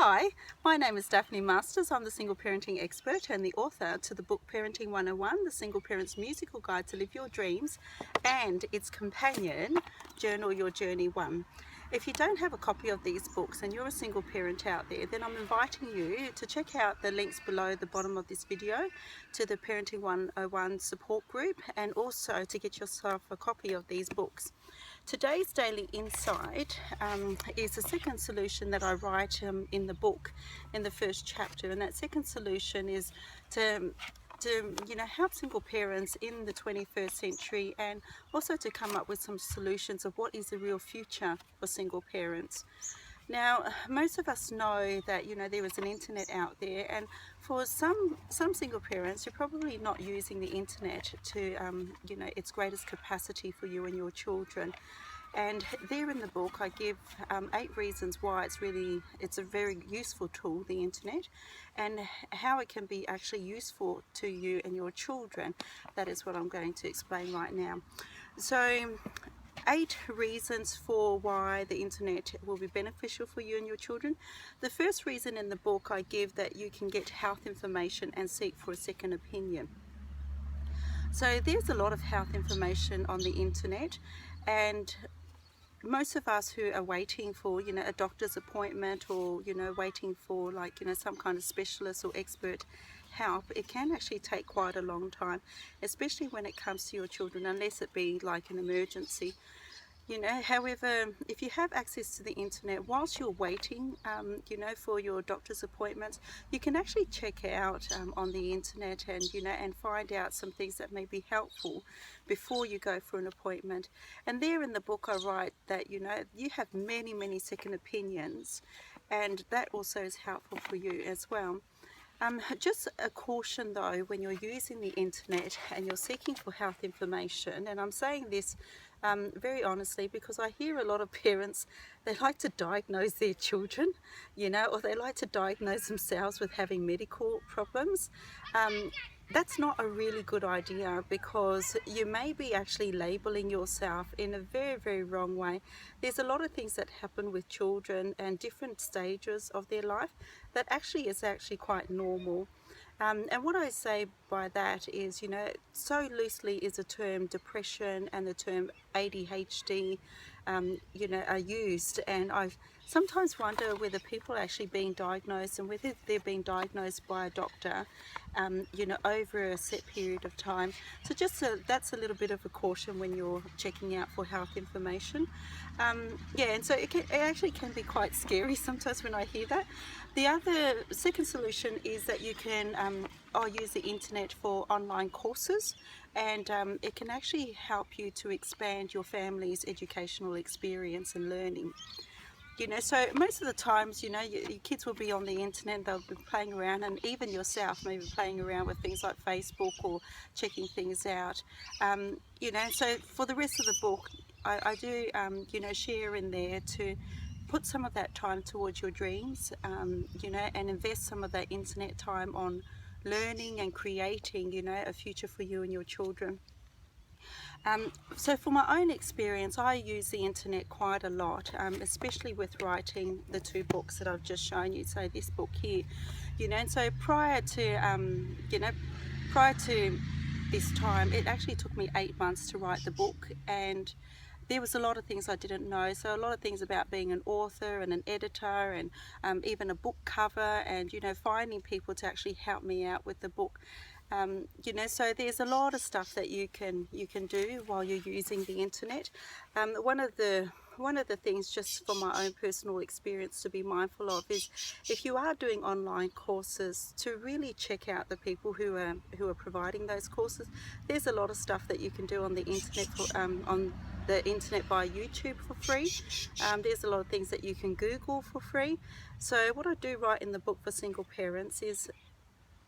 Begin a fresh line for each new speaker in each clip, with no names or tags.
Hi, my name is Daphne Marsters. I'm the single parenting expert and the author to the book Parenting 101, the Single Parent's Musical Guide to Live Your Dreams, and its companion, Journal Your Journey 1. If you don't have a copy of these books and you're a single parent out there, then I'm inviting you to check out the links below the bottom of this video to the Parenting 101 support group, and also to get yourself a copy of these books. Today's Daily Insight is the second solution that I write in the book, in the first chapter, and that second solution is to help single parents in the 21st century, and also to come up with some solutions of what is the real future for single parents. Now, most of us know that there is an internet out there, and for some single parents, you're probably not using the internet to its greatest capacity for you and your children. And there in the book I give 8 reasons why it's a very useful tool, the internet, and how it can be actually useful to you and your children. That is what I'm going to explain right now. So 8 reasons for why the internet will be beneficial for you and your children. The first reason in the book I give that you can get health information and seek for a second opinion. So there's a lot of health information on the internet, and most of us who are waiting for a doctor's appointment, or waiting for some kind of specialist or expert help, it can actually take quite a long time, especially when it comes to your children, unless it be like an emergency. However, if you have access to the internet whilst you're waiting for your doctor's appointments, you can actually check out on the internet and find out some things that may be helpful before you go for an appointment. And there in the book I write that you have many second opinions, and that also is helpful for you as well. Just a caution though, when you're using the internet and you're seeking for health information, and I'm saying this very honestly, because I hear a lot of parents, they like to diagnose their children, or they like to diagnose themselves with having medical problems. That's not a really good idea, because you may be actually labeling yourself in a very wrong way. There's a lot of things that happen with children and different stages of their life that actually is quite normal. And what I say by that is, so loosely is the term depression and the term ADHD, are used, and I sometimes wonder whether people are actually being diagnosed, and whether they're being diagnosed by a doctor, over a set period of time. So that's a little bit of a caution when you're checking out for health information. And so it actually can be quite scary sometimes when I hear that. The second solution is that you can use the internet for online courses, and it can actually help you to expand your family's educational experience and learning. So most of the times, your kids will be on the internet, they'll be playing around, and even yourself maybe playing around with things like Facebook or checking things out. So for the rest of the book, I do, share in there to put some of that time towards your dreams, and invest some of that internet time on learning and creating, a future for you and your children. So for my own experience, I use the internet quite a lot, especially with writing the 2 books that I've just shown you. So this book here, and so prior to this time, it actually took me 8 months to write the book, and there was a lot of things I didn't know. So a lot of things about being an author and an editor, and even a book cover, and finding people to actually help me out with the book. So there's a lot of stuff that you can do while you're using the internet. One of the things, just from my own personal experience, to be mindful of is, if you are doing online courses, to really check out the people who are providing those courses. There's a lot of stuff that you can do on the internet via YouTube for free. There's a lot of things that you can Google for free. So what I do write in the book for single parents is,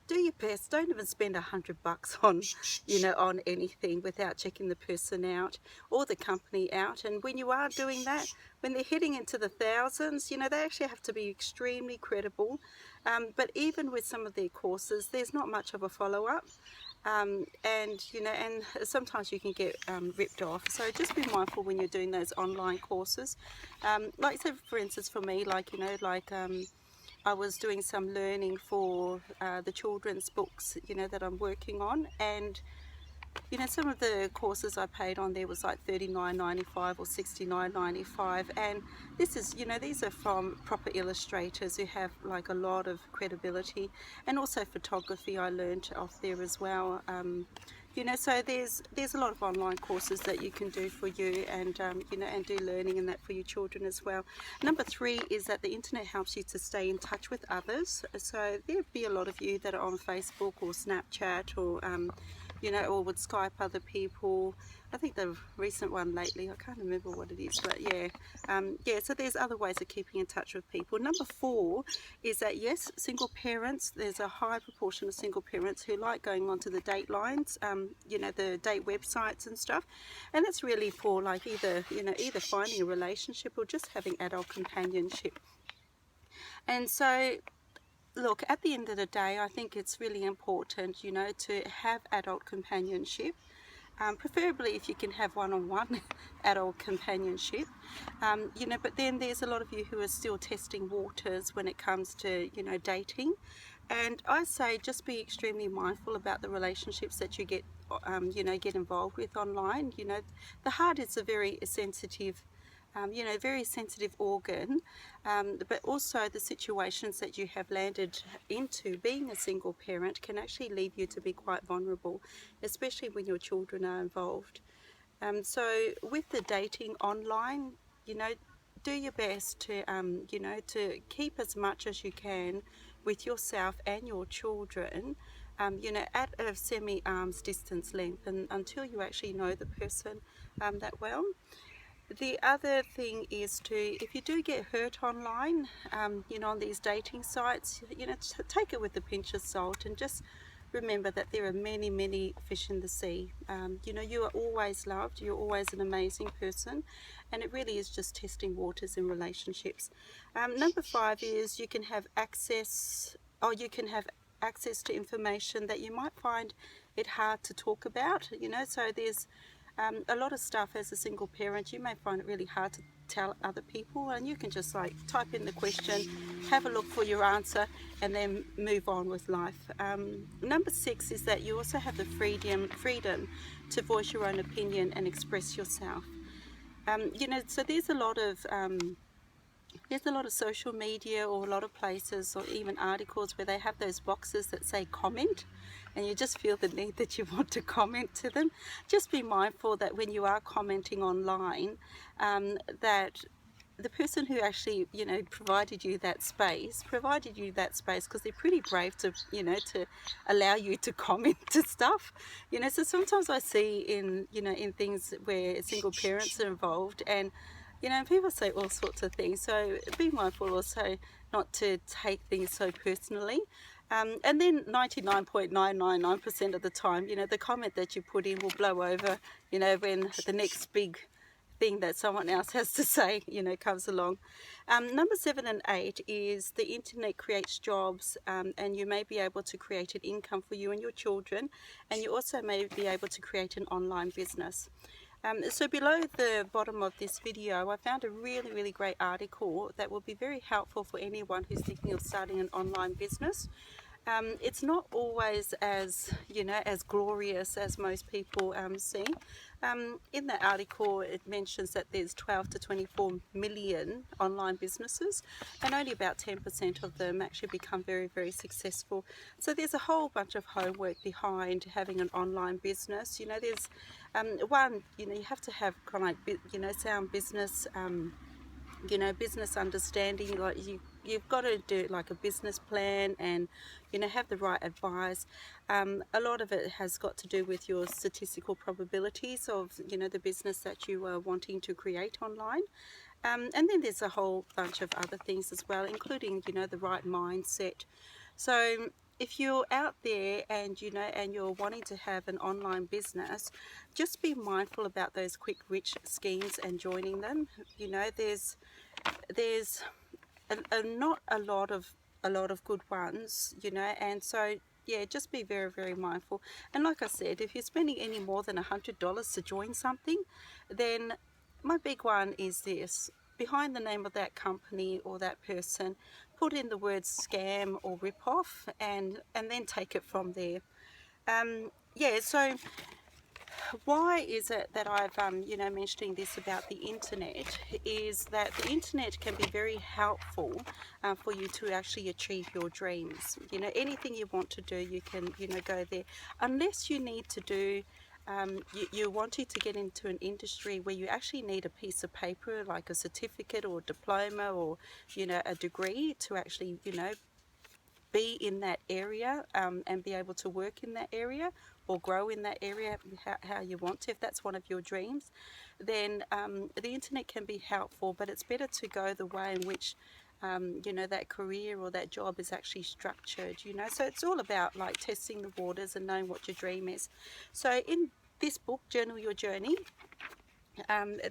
do your best. Don't even spend $100 on anything without checking the person out or the company out. And when you are doing that, when they're heading into the thousands, they actually have to be extremely credible. But even with some of their courses, there's not much of a follow-up. And sometimes you can get ripped off. So just be mindful when you're doing those online courses. Like, so for instance, for me, I was doing some learning for the children's books, you know, that I'm working on, and you know, some of the courses I paid on there was like $39.95 or $69.95, and this is, you know, these are from proper illustrators who have like a lot of credibility, and also photography I learned off there as well. You know, so there's a lot of online courses that you can do for you, and you know, and do learning and that for your children as well. Number 3 is that the internet helps you to stay in touch with others. So there'll be a lot of you that are on Facebook or Snapchat or you know, or would Skype other people. I think the recent one lately, I can't remember what it is, but yeah, yeah. So there's other ways of keeping in touch with people. Number 4 is that yes, single parents. There's a high proportion of single parents who like going onto the date lines, you know, the date websites and stuff, and that's really for like either, you know, either finding a relationship or just having adult companionship. And so look, at the end of the day, I think it's really important, you know, to have adult companionship. Preferably if you can have one-on-one adult companionship, you know, but then there's a lot of you who are still testing waters when it comes to, you know, dating. And I say just be extremely mindful about the relationships that you get, you know, get involved with online. You know, the heart is a very sensitive, you know, very sensitive organ, but also the situations that you have landed into being a single parent can actually leave you to be quite vulnerable, especially when your children are involved. So with the dating online, you know, do your best to, you know, to keep as much as you can with yourself and your children, you know, at a semi-arm's distance length, and until you actually know the person that well. The other thing is to, if you do get hurt online, you know, on these dating sites, you know, take it with a pinch of salt, and just remember that there are many, many fish in the sea. You know, you are always loved, you're always an amazing person, and it really is just testing waters in relationships. Number 5 is you can have access, or you can have access to information that you might find it hard to talk about, you know, so there's a lot of stuff as a single parent you may find it really hard to tell other people, and you can just like type in the question, have a look for your answer, and then move on with life. Number 6 is that you also have the freedom to voice your own opinion and express yourself. You know, so there's a lot of social media or a lot of places or even articles where they have those boxes that say comment, and you just feel the need that you want to comment to them. Just be mindful that when you are commenting online, that the person who actually, you know, provided you that space because they're pretty brave to, you know, to allow you to comment to stuff, you know. So sometimes I see in, you know, in things where single parents are involved, and you know, people say all sorts of things, so be mindful also not to take things so personally. And then 99.999% of the time, you know, the comment that you put in will blow over, you know, when the next big thing that someone else has to say, you know, comes along. Number 7 and 8 is the internet creates jobs, and you may be able to create an income for you and your children, and you also may be able to create an online business. So below the bottom of this video, I found a really, really great article that will be very helpful for anyone who's thinking of starting an online business. It's not always as, you know, as glorious as most people see. In the article, it mentions that there's 12 to 24 million online businesses, and only about 10% of them actually become very, very successful. So there's a whole bunch of homework behind having an online business. You know, there's one, you know, you have to have kind of like, you know, sound business, you know, business understanding. Like you've got to do like a business plan, and you know, have the right advice. A lot of it has got to do with your statistical probabilities of, you know, the business that you are wanting to create online. And then there's a whole bunch of other things as well, including, you know, the right mindset. So if you're out there and, you know, and you're wanting to have an online business, just be mindful about those quick rich schemes and joining them. You know, there's not a lot of good ones, you know, and so yeah, just be very, very mindful. And like I said, if you're spending any more than $100 to join something, then my big one is this: behind the name of that company or that person, put in the word scam or rip-off, and then take it from there. Yeah, so why is it that I've mentioning this about the internet, is that the internet can be very helpful for you to actually achieve your dreams. Anything you want to do, you can go there, unless you need to do you're wanting to get into an industry where you actually need a piece of paper like a certificate or diploma or a degree to actually be in that area and be able to work in that area or grow in that area how you want to. If that's one of your dreams, then the internet can be helpful, but it's better to go the way in which that career or that job is actually structured. So it's all about like testing the waters and knowing what your dream is. So in this book, Journal Your Journey,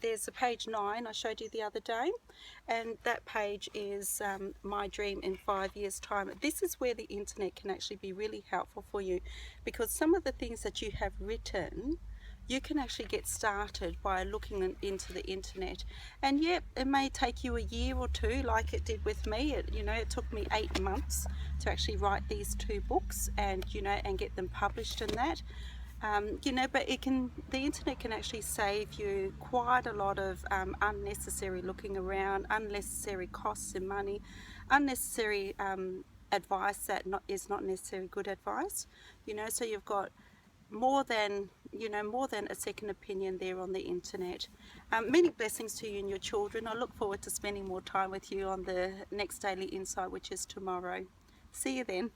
there's a page 9 I showed you the other day, and that page is my dream in 5 years time. This is where the internet can actually be really helpful for you, because some of the things that you have written, you can actually get started by looking into the internet. And yeah, it may take you a year or two, like it did with me. It took me 8 months to actually write these 2 books and and get them published in that. But the internet can actually save you quite a lot of unnecessary looking around, unnecessary costs and money, unnecessary advice that is not necessarily good advice. So you've got more than a second opinion there on the internet. Many blessings to you and your children. I look forward to spending more time with you on the next Daily Insight, which is tomorrow. See you then.